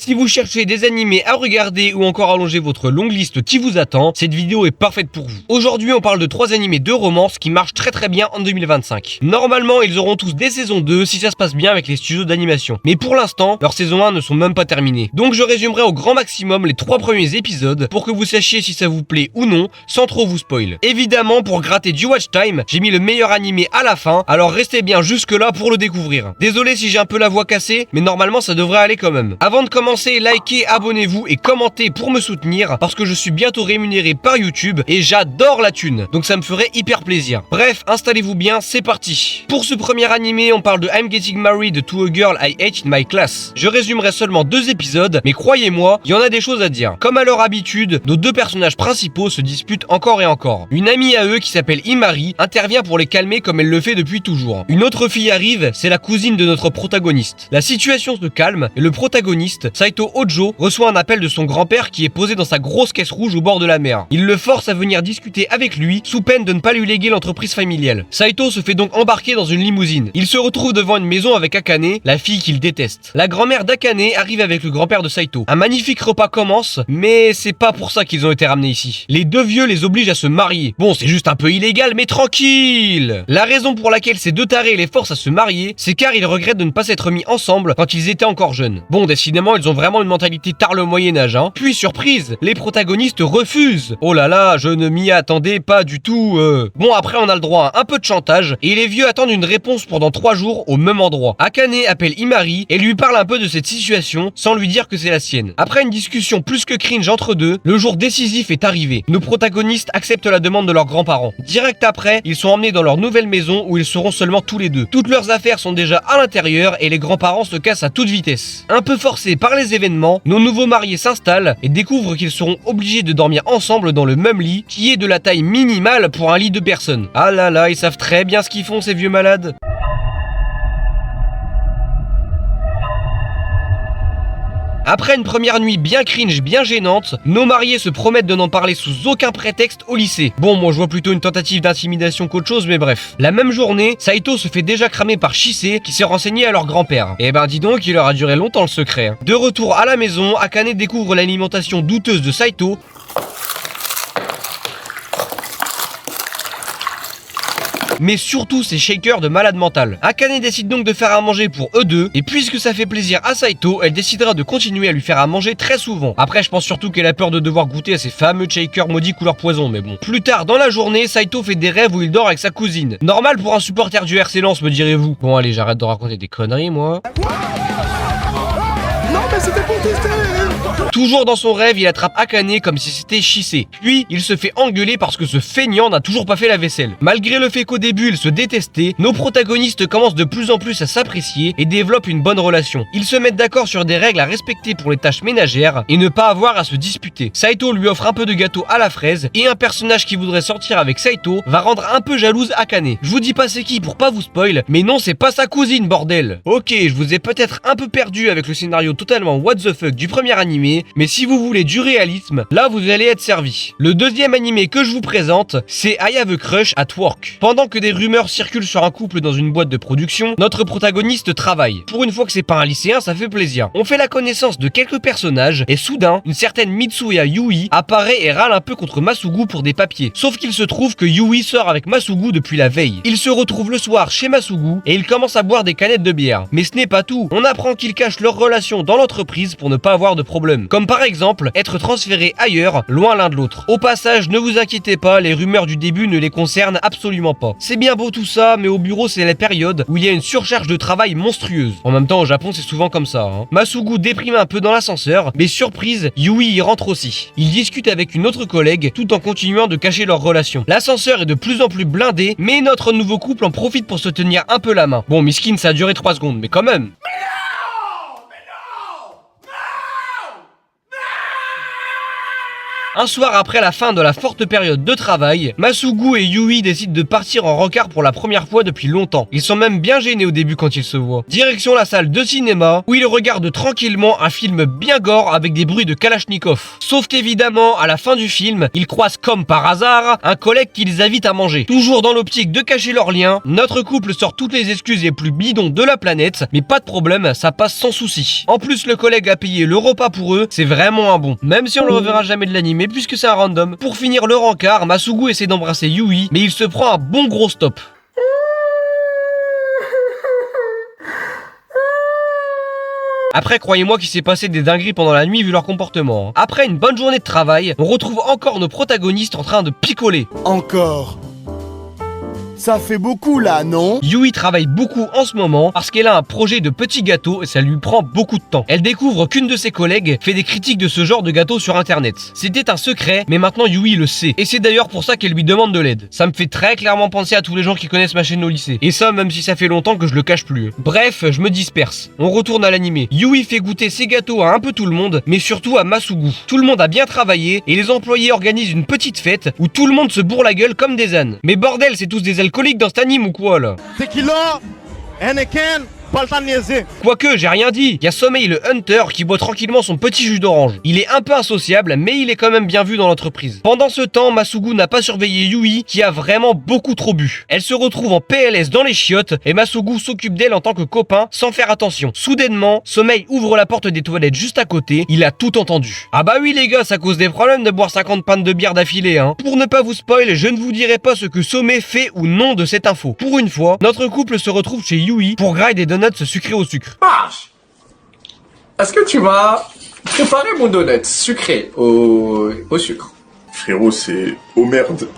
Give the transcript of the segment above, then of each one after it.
Si vous cherchez des animés à regarder ou encore allonger votre longue liste qui vous attend, cette vidéo est parfaite pour vous. Aujourd'hui, on parle de 3 animés de romance qui marchent très bien en 2025. Normalement, ils auront tous des saisons 2 si ça se passe bien avec les studios d'animation. Mais pour l'instant, leurs saisons 1 ne sont même pas terminées. Donc je résumerai au grand maximum les 3 premiers épisodes pour que vous sachiez si ça vous plaît ou non, sans trop vous spoil. Évidemment, pour gratter du watch time, j'ai mis le meilleur animé à la fin, alors restez bien jusque là pour le découvrir. Désolé si j'ai un peu la voix cassée, mais normalement ça devrait aller quand même. Avant de commencer, likez, abonnez-vous et commentez pour me soutenir parce que je suis bientôt rémunéré par YouTube et j'adore la thune, donc ça me ferait hyper plaisir. Bref, installez-vous bien, c'est parti. Pour ce premier animé, on parle de I'm Getting Married to a Girl I Hate in My Class. Je résumerai seulement 2 épisodes, mais croyez-moi, il y en a des choses à dire. Comme à leur habitude, nos 2 personnages principaux se disputent encore et encore. Une amie à eux qui s'appelle Imari intervient pour les calmer comme elle le fait depuis toujours. Une autre fille arrive, c'est la cousine de notre protagoniste. La situation se calme et le protagoniste, Saito Hojo, reçoit un appel de son grand-père qui est posé dans sa grosse caisse rouge au bord de la mer. Il le force à venir discuter avec lui sous peine de ne pas lui léguer l'entreprise familiale. Saito se fait donc embarquer dans une limousine. Il se retrouve devant une maison avec Akane, la fille qu'il déteste. La grand-mère d'Akane arrive avec le grand-père de Saito. Un magnifique repas commence, mais c'est pas pour ça qu'ils ont été ramenés ici. Les 2 vieux les obligent à se marier. Bon, c'est juste un peu illégal, mais tranquille. La raison pour laquelle ces 2 tarés les forcent à se marier, c'est car ils regrettent de ne pas s'être mis ensemble quand ils étaient encore jeunes. Bon, décidément, ils ont vraiment une mentalité tard le Moyen-Âge, hein. Puis, surprise, les protagonistes refusent. Oh là là, je ne m'y attendais pas du tout. Bon, après, on a le droit à un peu de chantage, et les vieux attendent une réponse pendant 3 jours au même endroit. Akane appelle Imari et lui parle un peu de cette situation, sans lui dire que c'est la sienne. Après une discussion plus que cringe entre deux, le jour décisif est arrivé. Nos protagonistes acceptent la demande de leurs grands-parents. Direct après, ils sont emmenés dans leur nouvelle maison où ils seront seulement tous les 2. Toutes leurs affaires sont déjà à l'intérieur et les grands-parents se cassent à toute vitesse. Un peu forcés par les événements, nos nouveaux mariés s'installent et découvrent qu'ils seront obligés de dormir ensemble dans le même lit, qui est de la taille minimale pour un lit de personnes. Ah là là, ils savent très bien ce qu'ils font ces vieux malades. Après une première nuit bien cringe, bien gênante, nos mariés se promettent de n'en parler sous aucun prétexte au lycée. Bon, moi je vois plutôt une tentative d'intimidation qu'autre chose, mais bref. La même journée, Saito se fait déjà cramer par Chise qui s'est renseigné à leur grand-père. Et ben dis donc, il leur a duré longtemps le secret. De retour à la maison, Akane découvre l'alimentation douteuse de Saito. Mais surtout ses shakers de malade mental. Akane décide donc de faire à manger pour eux 2, et puisque ça fait plaisir à Saito, elle décidera de continuer à lui faire à manger très souvent. Après, je pense surtout qu'elle a peur de devoir goûter à ces fameux shakers maudits couleur poison, mais bon. Plus tard dans la journée, Saito fait des rêves où il dort avec sa cousine. Normal pour un supporter du RC Lens, me direz-vous. Bon allez, j'arrête de raconter des conneries moi. Non mais c'était pour tester. Toujours dans son rêve, il attrape Akane comme si c'était Chise. Puis, il se fait engueuler parce que ce feignant n'a toujours pas fait la vaisselle. Malgré le fait qu'au début, ils se détestaient, nos protagonistes commencent de plus en plus à s'apprécier et développent une bonne relation. Ils se mettent d'accord sur des règles à respecter pour les tâches ménagères et ne pas avoir à se disputer. Saito lui offre un peu de gâteau à la fraise et un personnage qui voudrait sortir avec Saito va rendre un peu jalouse Akane. Je vous dis pas c'est qui pour pas vous spoil, mais non, c'est pas sa cousine, bordel. Ok, je vous ai peut-être un peu perdu avec le scénario totalement what the fuck du premier animé, mais si vous voulez du réalisme, là vous allez être servi. Le deuxième animé que je vous présente, c'est I Have a Crush at Work. Pendant que des rumeurs circulent sur un couple dans une boîte de production, notre protagoniste travaille. Pour une fois que c'est pas un lycéen, ça fait plaisir. On fait la connaissance de quelques personnages, et soudain, une certaine Mitsuya Yui apparaît et râle un peu contre Masugu pour des papiers. Sauf qu'il se trouve que Yui sort avec Masugu depuis la veille. Il se retrouve le soir chez Masugu, et ils commencent à boire des canettes de bière. Mais ce n'est pas tout, on apprend qu'ils cachent leur relation dans l'entreprise pour ne pas avoir de problème. Comme par exemple, être transféré ailleurs, loin l'un de l'autre. Au passage, ne vous inquiétez pas, les rumeurs du début ne les concernent absolument pas. C'est bien beau tout ça, mais au bureau c'est la période où il y a une surcharge de travail monstrueuse. En même temps, au Japon c'est souvent comme ça, hein. Masugu déprime un peu dans l'ascenseur, mais surprise, Yui y rentre aussi. Ils discutent avec une autre collègue, tout en continuant de cacher leur relation. L'ascenseur est de plus en plus blindé, mais notre nouveau couple en profite pour se tenir un peu la main. Bon, miskin, ça a duré 3 secondes, mais quand même. Un soir après la fin de la forte période de travail, Masugu et Yui décident de partir en rencard pour la première fois depuis longtemps. Ils sont même bien gênés au début quand ils se voient. Direction la salle de cinéma, où ils regardent tranquillement un film bien gore avec des bruits de Kalachnikov. Sauf qu'évidemment, à la fin du film, ils croisent comme par hasard un collègue qui les invite à manger. Toujours dans l'optique de cacher leur lien, notre couple sort toutes les excuses les plus bidons de la planète, mais pas de problème, ça passe sans souci. En plus, le collègue a payé le repas pour eux, c'est vraiment un bon. Même si on le reverra jamais de l'anime, puisque c'est un random. Pour finir le rencard, Masugu essaie d'embrasser Yui, mais il se prend un bon gros stop. Après, croyez-moi qu'il s'est passé des dingueries pendant la nuit vu leur comportement. Après une bonne journée de travail, on retrouve encore nos protagonistes en train de picoler. Encore. Ça fait beaucoup là, non? Yui travaille beaucoup en ce moment parce qu'elle a un projet de petit gâteau et ça lui prend beaucoup de temps. Elle découvre qu'une de ses collègues fait des critiques de ce genre de gâteau sur internet. C'était un secret, mais maintenant Yui le sait. Et c'est d'ailleurs pour ça qu'elle lui demande de l'aide. Ça me fait très clairement penser à tous les gens qui connaissent ma chaîne au lycée. Et ça, même si ça fait longtemps que je le cache plus. Bref, je me disperse. On retourne à l'animé. Yui fait goûter ses gâteaux à un peu tout le monde, mais surtout à Masugu. Tout le monde a bien travaillé et les employés organisent une petite fête où tout le monde se bourre la gueule comme des ânes. Mais bordel, c'est tous des alcooliques dans cet anime ou quoi là? Tequila, Heineken, pas le temps de niaiser. Quoique, j'ai rien dit. Il y a Sommeil le Hunter qui boit tranquillement son petit jus d'orange. Il est un peu insociable, mais il est quand même bien vu dans l'entreprise. Pendant ce temps, Masugu n'a pas surveillé Yui, qui a vraiment beaucoup trop bu. Elle se retrouve en PLS dans les chiottes, et Masugu s'occupe d'elle en tant que copain, sans faire attention. Soudainement, Sommeil ouvre la porte des toilettes juste à côté, il a tout entendu. Ah bah oui les gars, ça cause des problèmes de boire 50 pintes de bière d'affilée, hein. Pour ne pas vous spoil, je ne vous dirai pas ce que Sommeil fait ou non de cette info. Pour une fois, notre couple se retrouve chez Yui pour grailler des donuts sucrés au sucre. Marche. Est-ce que tu vas préparer mon donut sucré au sucre? Frérot, c'est... Oh merde.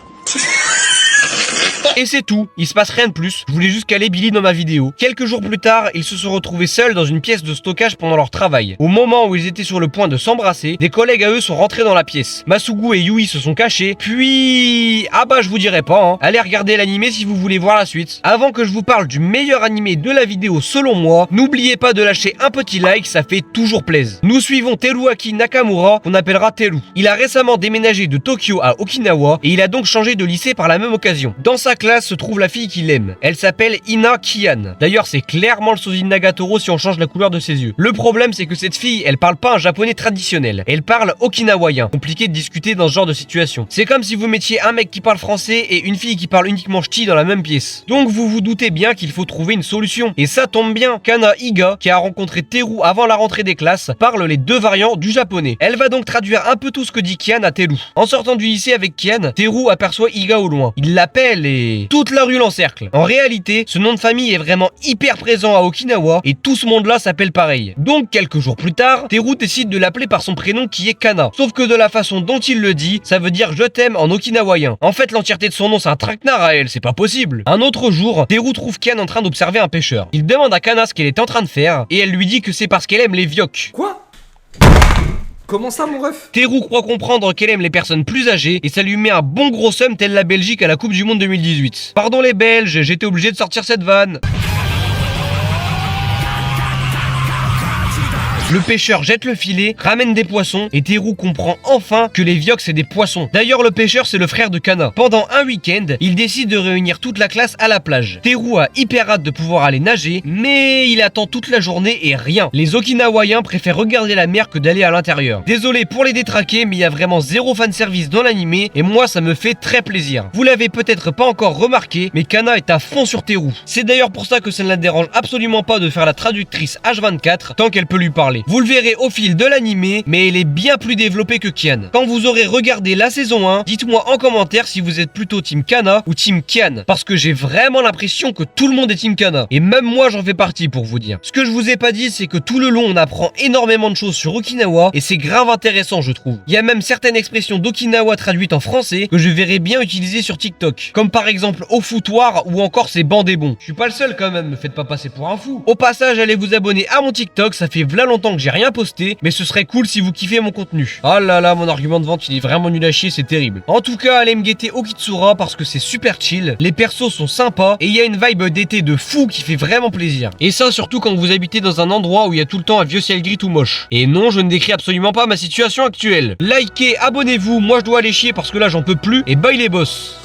Et c'est tout, il se passe rien de plus, je voulais juste caler Billy dans ma vidéo. Quelques jours plus tard, ils se sont retrouvés seuls dans une pièce de stockage pendant leur travail. Au moment où ils étaient sur le point de s'embrasser, des collègues à eux sont rentrés dans la pièce. Masugu et Yui se sont cachés, puis... Ah bah je vous dirai pas, hein. Allez regarder l'animé si vous voulez voir la suite. Avant que je vous parle du meilleur animé de la vidéo selon moi, n'oubliez pas de lâcher un petit like, ça fait toujours plaisir. Nous suivons Teruaki Nakamura, qu'on appellera Teru. Il a récemment déménagé de Tokyo à Okinawa, et il a donc changé de lycée par la même occasion. Dans sa classe se trouve la fille qu'il aime. Elle s'appelle Ina Kian. D'ailleurs, c'est clairement le Sojin Nagatoro si on change la couleur de ses yeux. Le problème, c'est que cette fille, elle parle pas un japonais traditionnel. Elle parle okinawayen. Compliqué de discuter dans ce genre de situation. C'est comme si vous mettiez un mec qui parle français et une fille qui parle uniquement ch'ti dans la même pièce. Donc vous vous doutez bien qu'il faut trouver une solution. Et ça tombe bien. Kana Iga, qui a rencontré Teru avant la rentrée des classes, parle les deux variantes du japonais. Elle va donc traduire un peu tout ce que dit Kian à Teru. En sortant du lycée avec Kian, Teru aperçoit Iga au loin. Il l'appelle et... toute la rue l'encercle. En réalité, ce nom de famille est vraiment hyper présent à Okinawa et tout ce monde-là s'appelle pareil. Donc quelques jours plus tard, Teru décide de l'appeler par son prénom qui est Kana. Sauf que de la façon dont il le dit, ça veut dire je t'aime en okinawayen. En fait, l'entièreté de son nom c'est un traquenard à elle, c'est pas possible. Un autre jour, Teru trouve Kian en train d'observer un pêcheur. Il demande à Kana ce qu'elle est en train de faire et elle lui dit que c'est parce qu'elle aime les vioques. Quoi? Comment ça, mon ref? Teru croit comprendre qu'elle aime les personnes plus âgées et ça lui met un bon gros seum tel la Belgique à la Coupe du Monde 2018. Pardon les Belges, j'étais obligé de sortir cette vanne. Le pêcheur jette le filet, ramène des poissons et Teru comprend enfin que les vioques c'est des poissons. D'ailleurs le pêcheur c'est le frère de Kana. Pendant un week-end, il décide de réunir toute la classe à la plage. Teru a hyper hâte de pouvoir aller nager, mais il attend toute la journée et rien. Les Okinawayen préfèrent regarder la mer que d'aller à l'intérieur. Désolé pour les détraquer, mais il y a vraiment zéro fanservice dans l'animé et moi ça me fait très plaisir. Vous l'avez peut-être pas encore remarqué, mais Kana est à fond sur Teru. C'est d'ailleurs pour ça que ça ne la dérange absolument pas de faire la traductrice H24 tant qu'elle peut lui parler. Vous le verrez au fil de l'animé, mais elle est bien plus développée que Kian. Quand vous aurez regardé la saison 1, dites-moi en commentaire si vous êtes plutôt Team Kana ou Team Kian, parce que j'ai vraiment l'impression que tout le monde est Team Kana. Et même moi j'en fais partie pour vous dire. Ce que je vous ai pas dit, c'est que tout le long on apprend énormément de choses sur Okinawa, et c'est grave intéressant je trouve. Il y a même certaines expressions d'Okinawa traduites en français que je verrais bien utiliser sur TikTok. Comme par exemple au foutoir ou encore c'est bandé bon. Je suis pas le seul quand même, me faites pas passer pour un fou. Au passage, allez vous abonner à mon TikTok, ça fait v'là longtemps longtemps que j'ai rien posté, mais ce serait cool si vous kiffez mon contenu. Ah là là, mon argument de vente il est vraiment nul à chier, c'est terrible. En tout cas, allez me guetter Okitsura parce que c'est super chill, les persos sont sympas et il y a une vibe d'été de fou qui fait vraiment plaisir. Et ça surtout quand vous habitez dans un endroit où il y a tout le temps un vieux ciel gris tout moche. Et non, je ne décris absolument pas ma situation actuelle. Likez, abonnez-vous, moi je dois aller chier parce que là j'en peux plus et bye les boss.